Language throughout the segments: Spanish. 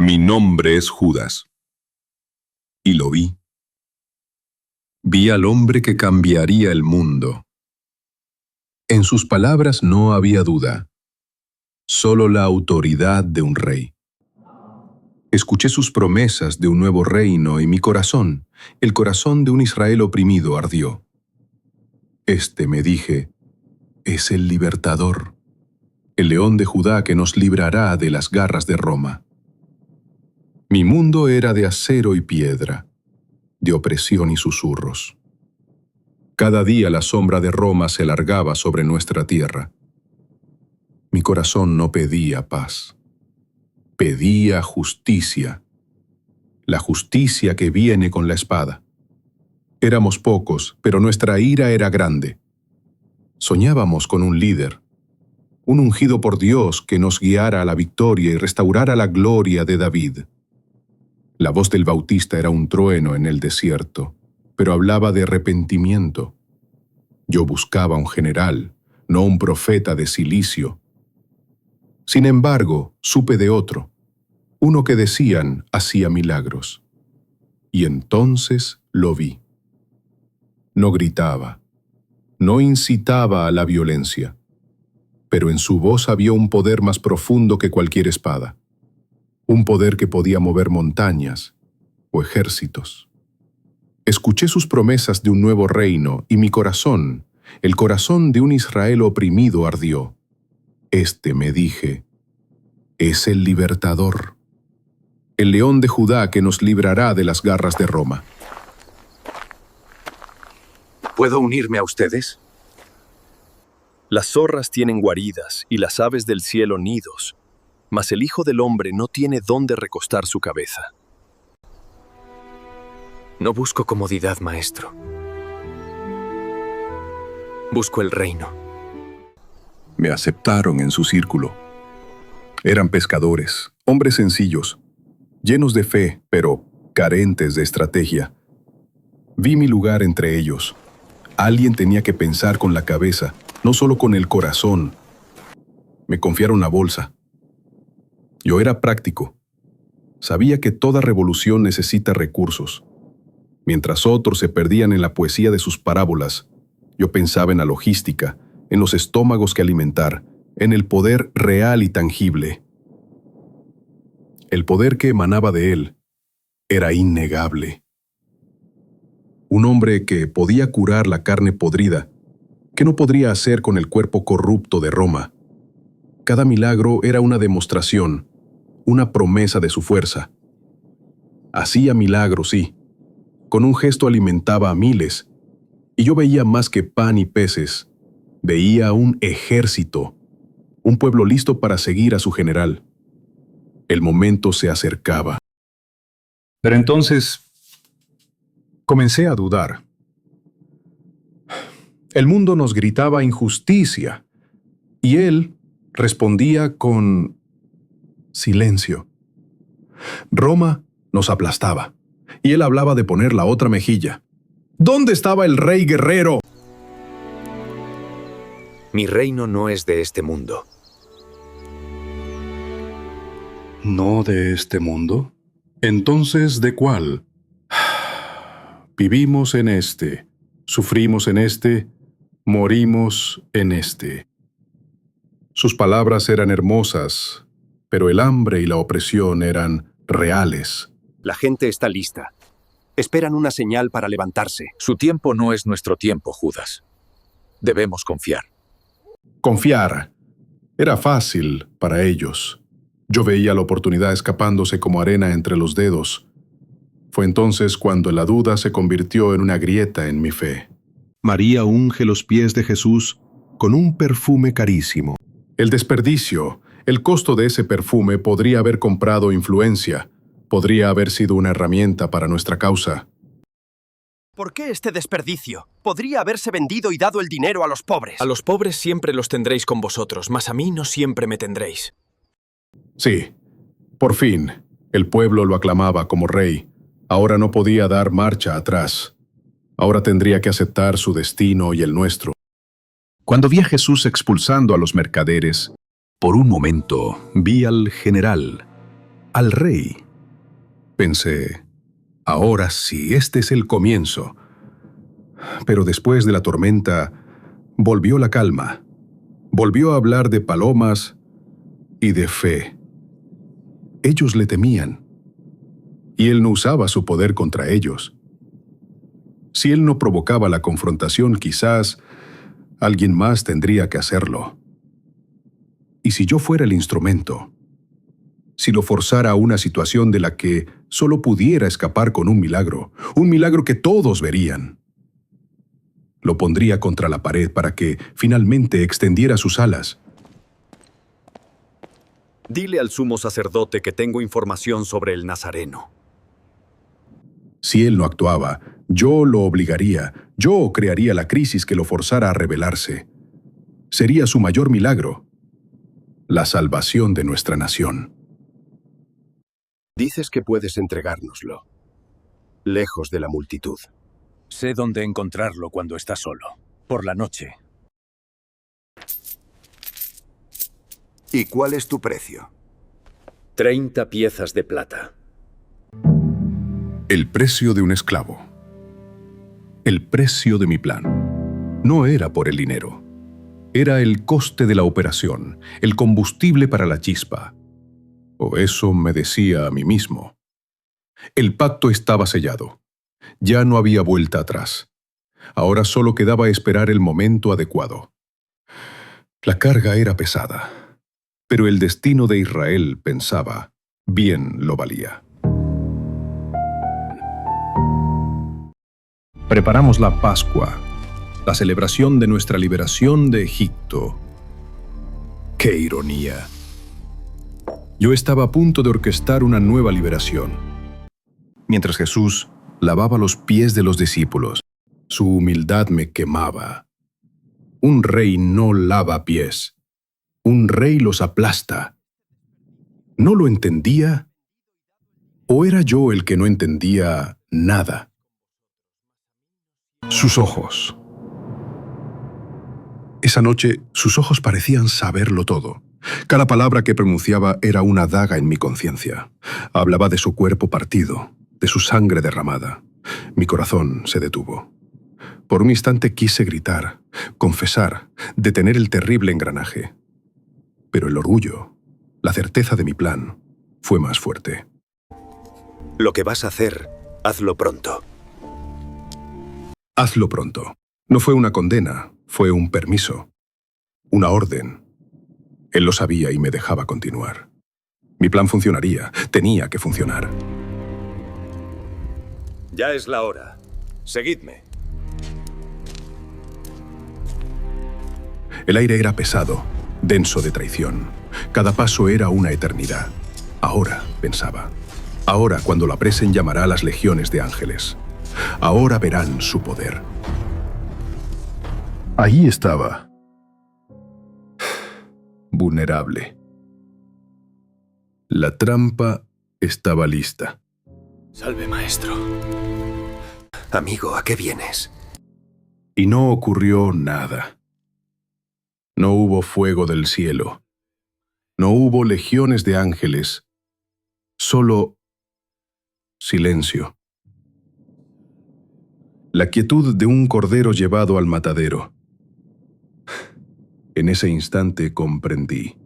Mi nombre es Judas. Y lo vi. Vi al hombre que cambiaría el mundo. En sus palabras no había duda, solo la autoridad de un rey. Escuché sus promesas de un nuevo reino y mi corazón, el corazón de un Israel oprimido, ardió. Me dije, es el libertador, el león de Judá que nos librará de las garras de Roma. Mi mundo era de acero y piedra, de opresión y susurros. Cada día la sombra de Roma se largaba sobre nuestra tierra. Mi corazón no pedía paz, pedía justicia, la justicia que viene con la espada. Éramos pocos, pero nuestra ira era grande. Soñábamos con un líder, un ungido por Dios que nos guiara a la victoria y restaurara la gloria de David. La voz del Bautista era un trueno en el desierto, pero hablaba de arrepentimiento. Yo buscaba un general, no un profeta de cilicio. Sin embargo, supe de otro, uno que decían hacía milagros. Y entonces lo vi. No gritaba, no incitaba a la violencia, pero en su voz había un poder más profundo que cualquier espada, un poder que podía mover montañas o ejércitos. Escuché sus promesas de un nuevo reino y mi corazón, el corazón de un Israel oprimido, ardió. Me dije, es el libertador, el león de Judá que nos librará de las garras de Roma. ¿Puedo unirme a ustedes? Las zorras tienen guaridas y las aves del cielo nidos, mas el Hijo del Hombre no tiene dónde recostar su cabeza. No busco comodidad, maestro. Busco el reino. Me aceptaron en su círculo. Eran pescadores, hombres sencillos, llenos de fe, pero carentes de estrategia. Vi mi lugar entre ellos. Alguien tenía que pensar con la cabeza, no solo con el corazón. Me confiaron la bolsa. Yo era práctico. Sabía que toda revolución necesita recursos. Mientras otros se perdían en la poesía de sus parábolas, yo pensaba en la logística, en los estómagos que alimentar, en el poder real y tangible. El poder que emanaba de él era innegable. Un hombre que podía curar la carne podrida, que no podría hacer con el cuerpo corrupto de Roma. Cada milagro era una demostración, una promesa de su fuerza. Hacía milagros, sí. Con un gesto alimentaba a miles, y yo veía más que pan y peces. Veía un ejército, un pueblo listo para seguir a su general. El momento se acercaba. Pero entonces comencé a dudar. El mundo nos gritaba injusticia, y él respondía con silencio. Roma nos aplastaba, y él hablaba de poner la otra mejilla. ¿Dónde estaba el rey guerrero? Mi reino no es de este mundo. ¿No de este mundo? Entonces, ¿de cuál? Vivimos en este, sufrimos en este, morimos en este. Sus palabras eran hermosas, pero el hambre y la opresión eran reales. La gente está lista. Esperan una señal para levantarse. Su tiempo no es nuestro tiempo, Judas. Debemos confiar. Confiar. Era fácil para ellos. Yo veía la oportunidad escapándose como arena entre los dedos. Fue entonces cuando la duda se convirtió en una grieta en mi fe. María unge los pies de Jesús con un perfume carísimo. El desperdicio, el costo de ese perfume podría haber comprado influencia, podría haber sido una herramienta para nuestra causa. ¿Por qué este desperdicio? Podría haberse vendido y dado el dinero a los pobres. A los pobres siempre los tendréis con vosotros, mas a mí no siempre me tendréis. Sí, por fin, el pueblo lo aclamaba como rey. Ahora no podía dar marcha atrás. Ahora tendría que aceptar su destino y el nuestro. Cuando vi a Jesús expulsando a los mercaderes, por un momento vi al general. al rey. Pensé, ahora sí, este es el comienzo. Pero después de la tormenta, volvió la calma. Volvió a hablar de palomas y de fe. Ellos le temían, y él no usaba su poder contra ellos. Si él no provocaba la confrontación, quizás alguien más tendría que hacerlo. Y si yo fuera el instrumento, si lo forzara a una situación de la que solo pudiera escapar con un milagro que todos verían, lo pondría contra la pared para que finalmente extendiera sus alas. Dile al sumo sacerdote que tengo información sobre el Nazareno. Si él no actuaba, yo lo obligaría, yo crearía la crisis que lo forzara a rebelarse. Sería su mayor milagro, la salvación de nuestra nación. Dices que puedes entregárnoslo, lejos de la multitud. Sé dónde encontrarlo cuando está solo, por la noche. ¿Y cuál es tu precio? 30 piezas de plata. El precio de un esclavo. El precio de mi plan. No era por el dinero. Era el coste de la operación, el combustible para la chispa. O eso me decía a mí mismo. El pacto estaba sellado. Ya no había vuelta atrás. Ahora solo quedaba esperar el momento adecuado. La carga era pesada, pero el destino de Israel, pensaba, bien lo valía. Preparamos la Pascua, la celebración de nuestra liberación de Egipto. ¡Qué ironía! Yo estaba a punto de orquestar una nueva liberación. Mientras Jesús lavaba los pies de los discípulos, su humildad me quemaba. Un rey no lava pies. Un rey los aplasta. ¿No lo entendía? ¿O era yo el que no entendía nada? Sus ojos. Esa noche, sus ojos parecían saberlo todo. Cada palabra que pronunciaba era una daga en mi conciencia. Hablaba de su cuerpo partido, de su sangre derramada. Mi corazón se detuvo. Por un instante quise gritar, confesar, detener el terrible engranaje. Pero el orgullo, la certeza de mi plan, fue más fuerte. Lo que vas a hacer, hazlo pronto. Hazlo pronto. No fue una condena, fue un permiso. Una orden. Él lo sabía y me dejaba continuar. Mi plan funcionaría, tenía que funcionar. Ya es la hora. Seguidme. El aire era pesado, denso de traición. Cada paso era una eternidad. Ahora, pensaba. Ahora, cuando lo apresen, llamará a las legiones de ángeles. Ahora verán su poder. Ahí estaba. Vulnerable. La trampa estaba lista. Salve, maestro. Amigo, ¿a qué vienes? Y no ocurrió nada. No hubo fuego del cielo. No hubo legiones de ángeles. Solo silencio. La quietud de un cordero llevado al matadero. En ese instante comprendí.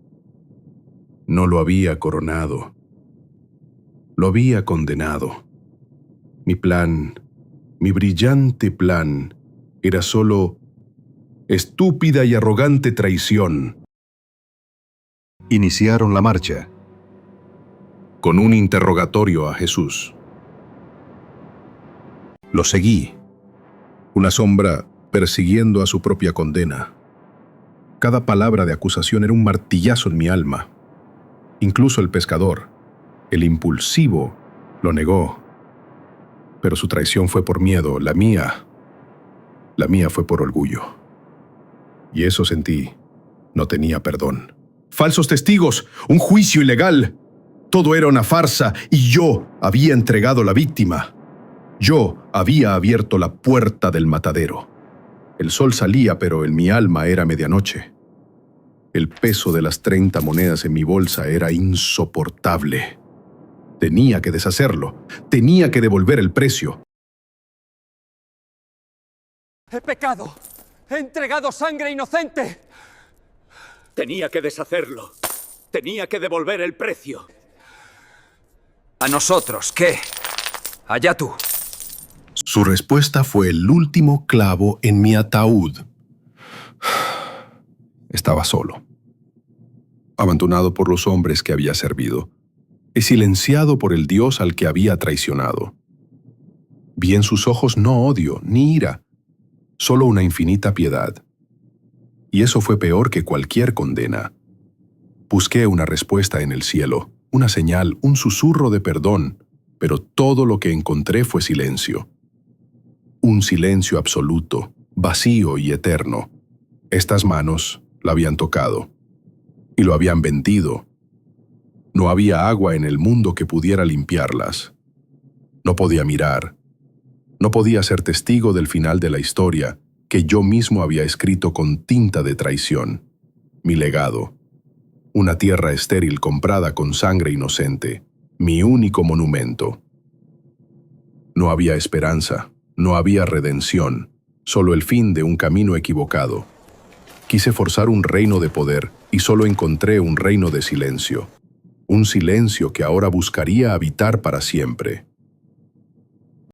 No lo había coronado. Lo había condenado. Mi plan, mi brillante plan, era solo estúpida y arrogante traición. Iniciaron la marcha, con un interrogatorio a Jesús. Lo seguí, una sombra persiguiendo a su propia condena. Cada palabra de acusación era un martillazo en mi alma. Incluso el pescador, el impulsivo, lo negó. Pero su traición fue por miedo, la mía fue por orgullo. Y eso sentí, no tenía perdón. ¡Falsos testigos! ¡Un juicio ilegal! Todo era una farsa y yo había entregado la víctima. Yo había abierto la puerta del matadero. El sol salía, pero en mi alma era medianoche. El peso de las 30 monedas en mi bolsa era insoportable. Tenía que deshacerlo. Tenía que devolver el precio. ¡He pecado! ¡He entregado sangre inocente! Tenía que deshacerlo. Tenía que devolver el precio. ¿A nosotros qué? Allá tú. Su respuesta fue el último clavo en mi ataúd. Estaba solo, abandonado por los hombres que había servido, y silenciado por el Dios al que había traicionado. Vi en sus ojos no odio ni ira, solo una infinita piedad. Y eso fue peor que cualquier condena. Busqué una respuesta en el cielo, una señal, un susurro de perdón, pero todo lo que encontré fue silencio. Un silencio absoluto, vacío y eterno. Estas manos la habían tocado y lo habían vendido. No había agua en el mundo que pudiera limpiarlas. No podía mirar. No podía ser testigo del final de la historia que yo mismo había escrito con tinta de traición. Mi legado. Una tierra estéril comprada con sangre inocente. Mi único monumento. No había esperanza. No había redención. Solo el fin de un camino equivocado. Quise forzar un reino de poder y solo encontré un reino de silencio. Un silencio que ahora buscaría habitar para siempre.